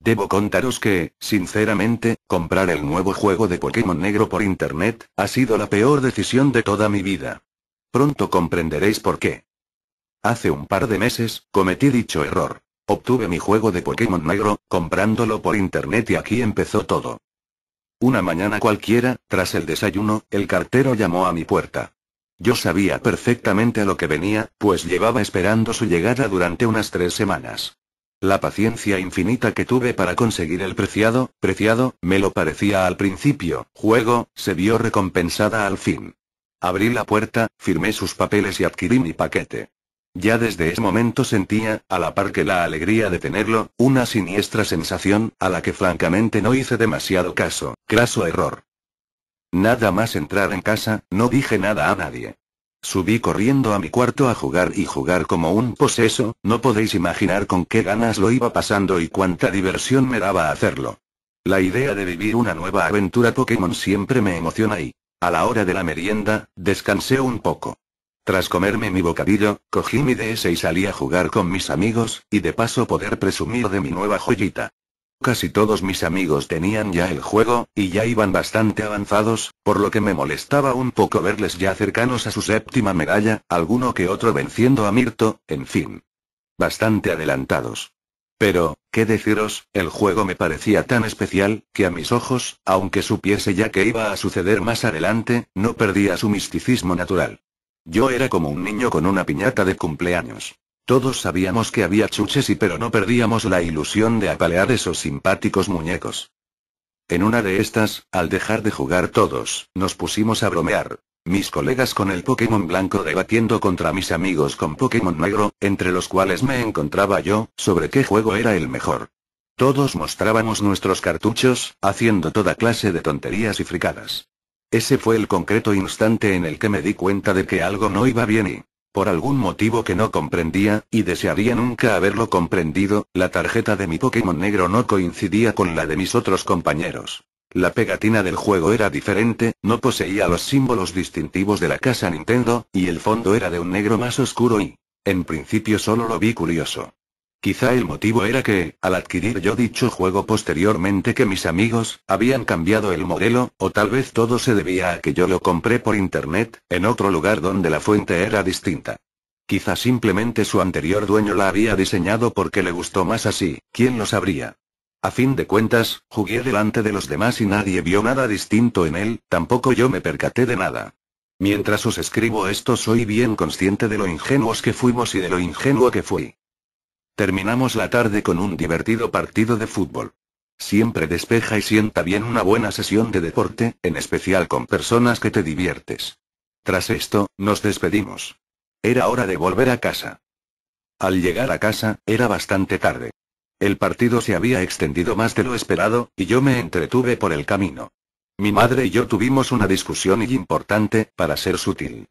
Debo contaros que, sinceramente, comprar el nuevo juego de Pokémon Negro por internet, ha sido la peor decisión de toda mi vida. Pronto comprenderéis por qué. Hace un par de meses, cometí dicho error. Obtuve mi juego de Pokémon Negro, comprándolo por internet y aquí empezó todo. Una mañana cualquiera, tras el desayuno, el cartero llamó a mi puerta. Yo sabía perfectamente a lo que venía, pues llevaba esperando su llegada durante unas 3 semanas. La paciencia infinita que tuve para conseguir el preciado, me lo parecía al principio, juego, se vio recompensada al fin. Abrí la puerta, firmé sus papeles y adquirí mi paquete. Ya desde ese momento sentía, a la par que la alegría de tenerlo, una siniestra sensación, a la que francamente no hice demasiado caso, craso error. Nada más entrar en casa, no dije nada a nadie. Subí corriendo a mi cuarto a jugar y jugar como un poseso, no podéis imaginar con qué ganas lo iba pasando y cuánta diversión me daba hacerlo. La idea de vivir una nueva aventura Pokémon siempre me emociona y, a la hora de la merienda, descansé un poco. Tras comerme mi bocadillo, cogí mi DS y salí a jugar con mis amigos, y de paso poder presumir de mi nueva joyita. Casi todos mis amigos tenían ya el juego, y ya iban bastante avanzados, por lo que me molestaba un poco verles ya cercanos a su 7ª medalla, alguno que otro venciendo a Mirto, en fin. Bastante adelantados. Pero, ¿qué deciros? El juego me parecía tan especial, que a mis ojos, aunque supiese ya que iba a suceder más adelante, no perdía su misticismo natural. Yo era como un niño con una piñata de cumpleaños. Todos sabíamos que había chuches pero no perdíamos la ilusión de apalear esos simpáticos muñecos. En una de estas, al dejar de jugar todos, nos pusimos a bromear. Mis colegas con el Pokémon blanco debatiendo contra mis amigos con Pokémon negro, entre los cuales me encontraba yo, sobre qué juego era el mejor. Todos mostrábamos nuestros cartuchos, haciendo toda clase de tonterías y fricadas. Ese fue el concreto instante en el que me di cuenta de que algo no iba bien y, por algún motivo que no comprendía, y desearía nunca haberlo comprendido, la tarjeta de mi Pokémon negro no coincidía con la de mis otros compañeros. La pegatina del juego era diferente, no poseía los símbolos distintivos de la casa Nintendo, y el fondo era de un negro más oscuro y, en principio solo lo vi curioso. Quizá el motivo era que, al adquirir yo dicho juego posteriormente que mis amigos, habían cambiado el modelo, o tal vez todo se debía a que yo lo compré por internet, en otro lugar donde la fuente era distinta. Quizá simplemente su anterior dueño la había diseñado porque le gustó más así, ¿quién lo sabría? A fin de cuentas, jugué delante de los demás y nadie vio nada distinto en él, tampoco yo me percaté de nada. Mientras os escribo esto soy bien consciente de lo ingenuos que fuimos y de lo ingenuo que fui. Terminamos la tarde con un divertido partido de fútbol. Siempre despeja y sienta bien una buena sesión de deporte, en especial con personas que te diviertes. Tras esto, nos despedimos. Era hora de volver a casa. Al llegar a casa, era bastante tarde. El partido se había extendido más de lo esperado, y yo me entretuve por el camino. Mi madre y yo tuvimos una discusión importante, para ser sutil.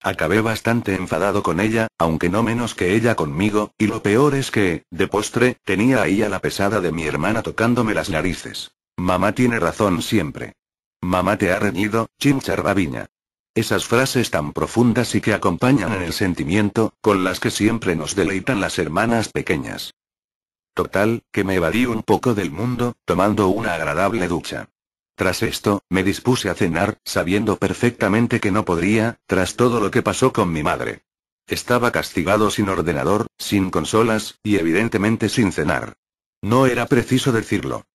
Acabé bastante enfadado con ella, aunque no menos que ella conmigo, y lo peor es que, de postre, tenía ahí a la pesada de mi hermana tocándome las narices. Mamá tiene razón siempre. Mamá te ha reñido, chincharrabiña. Esas frases tan profundas y que acompañan en el sentimiento, con las que siempre nos deleitan las hermanas pequeñas. Total, que me evadí un poco del mundo, tomando una agradable ducha. Tras esto, me dispuse a cenar, sabiendo perfectamente que no podría, tras todo lo que pasó con mi madre. Estaba castigado sin ordenador, sin consolas, y evidentemente sin cenar. No era preciso decirlo.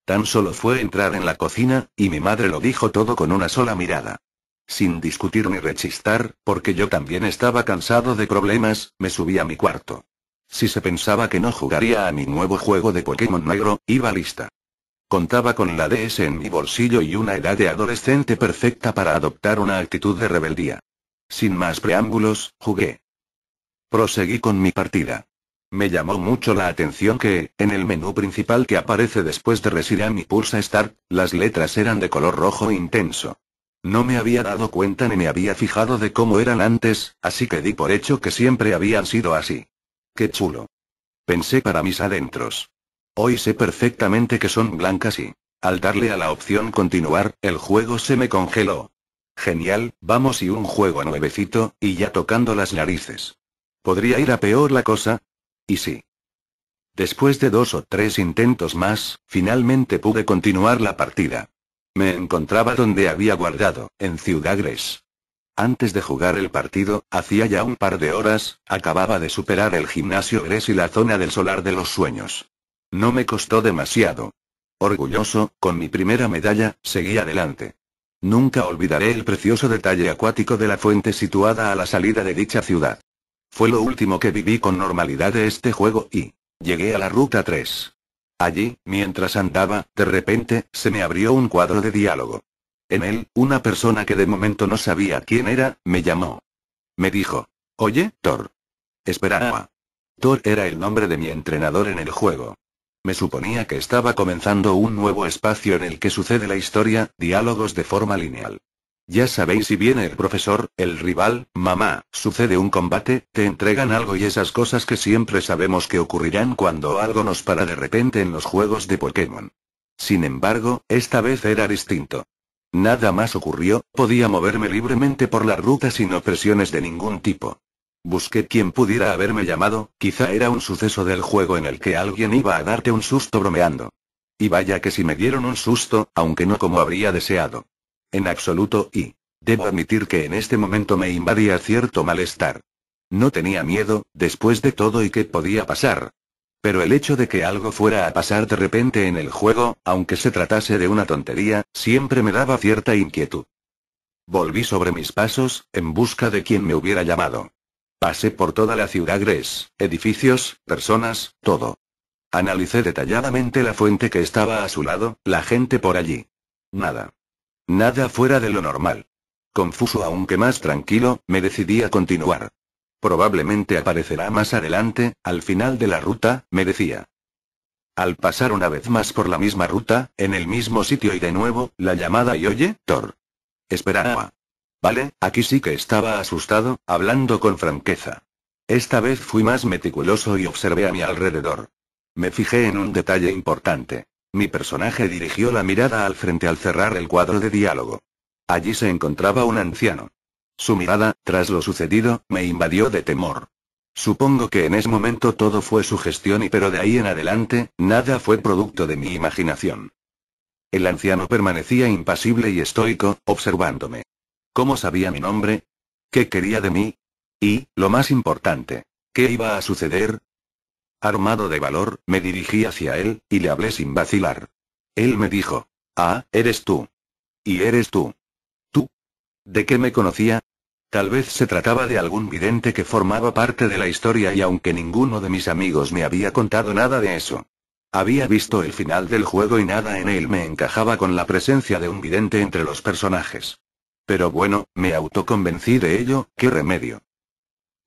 Tan solo fue entrar en la cocina, y mi madre lo dijo todo con una sola mirada. Sin discutir ni rechistar, porque yo también estaba cansado de problemas, me subí a mi cuarto. Si se pensaba que no jugaría a mi nuevo juego de Pokémon negro, iba lista. Contaba con la DS en mi bolsillo y una edad de adolescente perfecta para adoptar una actitud de rebeldía. Sin más preámbulos, jugué. Proseguí con mi partida. Me llamó mucho la atención que, en el menú principal que aparece después de Resident y Pulsa Start, las letras eran de color rojo intenso. No me había dado cuenta ni me había fijado de cómo eran antes, así que di por hecho que siempre habían sido así. ¡Qué chulo! Pensé para mis adentros. Hoy sé perfectamente que son blancas y, al darle a la opción continuar, el juego se me congeló. Genial, vamos y un juego nuevecito, y ya tocando las narices. ¿Podría ir a peor la cosa? Y sí. Después de 2 o 3 intentos más, finalmente pude continuar la partida. Me encontraba donde había guardado, en Ciudad Gres. Antes de jugar el partido, hacía ya un par de horas, acababa de superar el gimnasio Gres y la zona del solar de los sueños. No me costó demasiado. Orgulloso, con mi primera medalla, seguí adelante. Nunca olvidaré el precioso detalle acuático de la fuente situada a la salida de dicha ciudad. Fue lo último que viví con normalidad de este juego y llegué a la ruta 3. Allí, mientras andaba, de repente, se me abrió un cuadro de diálogo. En él, una persona que de momento no sabía quién era, me llamó. Me dijo: «Oye, Thor». Esperaba. Thor era el nombre de mi entrenador en el juego. Me suponía que estaba comenzando un nuevo espacio en el que sucede la historia, diálogos de forma lineal. Ya sabéis, si viene el profesor, el rival, mamá, sucede un combate, te entregan algo y esas cosas que siempre sabemos que ocurrirán cuando algo nos para de repente en los juegos de Pokémon. Sin embargo, esta vez era distinto. Nada más ocurrió, podía moverme libremente por la ruta sin opresiones de ningún tipo. Busqué quien pudiera haberme llamado, quizá era un suceso del juego en el que alguien iba a darte un susto bromeando. Y vaya que si me dieron un susto, aunque no como habría deseado. En absoluto, y debo admitir que en este momento me invadía cierto malestar. No tenía miedo, después de todo, y qué podía pasar. Pero el hecho de que algo fuera a pasar de repente en el juego, aunque se tratase de una tontería, siempre me daba cierta inquietud. Volví sobre mis pasos, en busca de quien me hubiera llamado. Pasé por toda la ciudad Gres, edificios, personas, todo. Analicé detalladamente la fuente que estaba a su lado, la gente por allí. Nada. Nada fuera de lo normal. Confuso aunque más tranquilo, me decidí a continuar. Probablemente aparecerá más adelante, al final de la ruta, me decía. Al pasar una vez más por la misma ruta, en el mismo sitio y de nuevo, la llamada y oye, Thor. Esperaba. Vale, aquí sí que estaba asustado, hablando con franqueza. Esta vez fui más meticuloso y observé a mi alrededor. Me fijé en un detalle importante. Mi personaje dirigió la mirada al frente al cerrar el cuadro de diálogo. Allí se encontraba un anciano. Su mirada, tras lo sucedido, me invadió de temor. Supongo que en ese momento todo fue sugestión pero de ahí en adelante, nada fue producto de mi imaginación. El anciano permanecía impasible y estoico, observándome. ¿Cómo sabía mi nombre? ¿Qué quería de mí? Y, lo más importante, ¿qué iba a suceder? Armado de valor, me dirigí hacia él, y le hablé sin vacilar. Él me dijo: «Ah, eres tú. ¿Y eres tú? ¿Tú? ¿De qué me conocía?» Tal vez se trataba de algún vidente que formaba parte de la historia y aunque ninguno de mis amigos me había contado nada de eso. Había visto el final del juego y nada en él me encajaba con la presencia de un vidente entre los personajes. Pero bueno, me autoconvencí de ello, ¿qué remedio?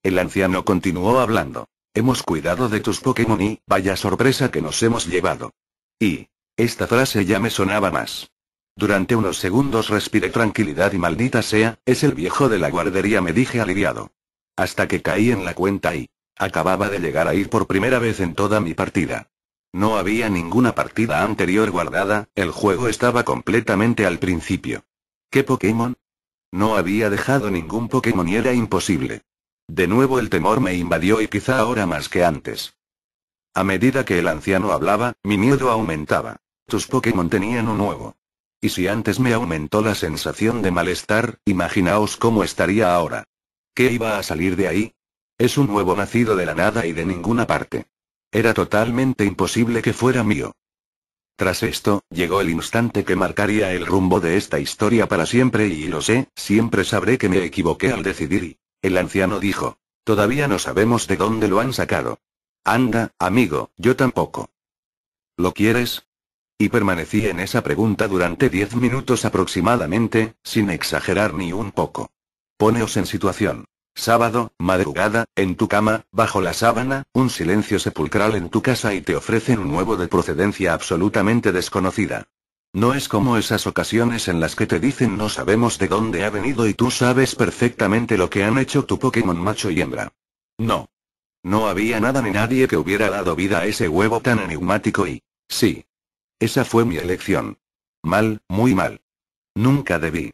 El anciano continuó hablando. Hemos cuidado de tus Pokémon y, vaya sorpresa que nos hemos llevado. Y esta frase ya me sonaba más. Durante unos segundos respiré tranquilidad y maldita sea, es el viejo de la guardería, me dije aliviado. Hasta que caí en la cuenta y acababa de llegar a ir por primera vez en toda mi partida. No había ninguna partida anterior guardada, el juego estaba completamente al principio. ¿Qué Pokémon? No había dejado ningún Pokémon y era imposible. De nuevo el temor me invadió y quizá ahora más que antes. A medida que el anciano hablaba, mi miedo aumentaba. Tus Pokémon tenían un nuevo. Y si antes me aumentó la sensación de malestar, imaginaos cómo estaría ahora. ¿Qué iba a salir de ahí? Es un nuevo nacido de la nada y de ninguna parte. Era totalmente imposible que fuera mío. Tras esto, llegó el instante que marcaría el rumbo de esta historia para siempre y lo sé, siempre sabré que me equivoqué al decidir y el anciano dijo: «Todavía no sabemos de dónde lo han sacado». Anda, amigo, yo tampoco. ¿Lo quieres? Y permanecí en esa pregunta durante 10 minutos aproximadamente, sin exagerar ni un poco. Poneos en situación. Sábado, madrugada, en tu cama, bajo la sábana, un silencio sepulcral en tu casa y te ofrecen un huevo de procedencia absolutamente desconocida. No es como esas ocasiones en las que te dicen no sabemos de dónde ha venido y tú sabes perfectamente lo que han hecho tu Pokémon macho y hembra. No. No había nada ni nadie que hubiera dado vida a ese huevo tan enigmático y sí. Esa fue mi elección. Mal, muy mal. Nunca debí.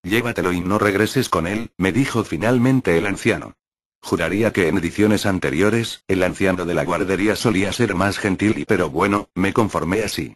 Llévatelo y no regreses con él, me dijo finalmente el anciano. Juraría que en ediciones anteriores, el anciano de la guardería solía ser más gentil pero bueno, me conformé así.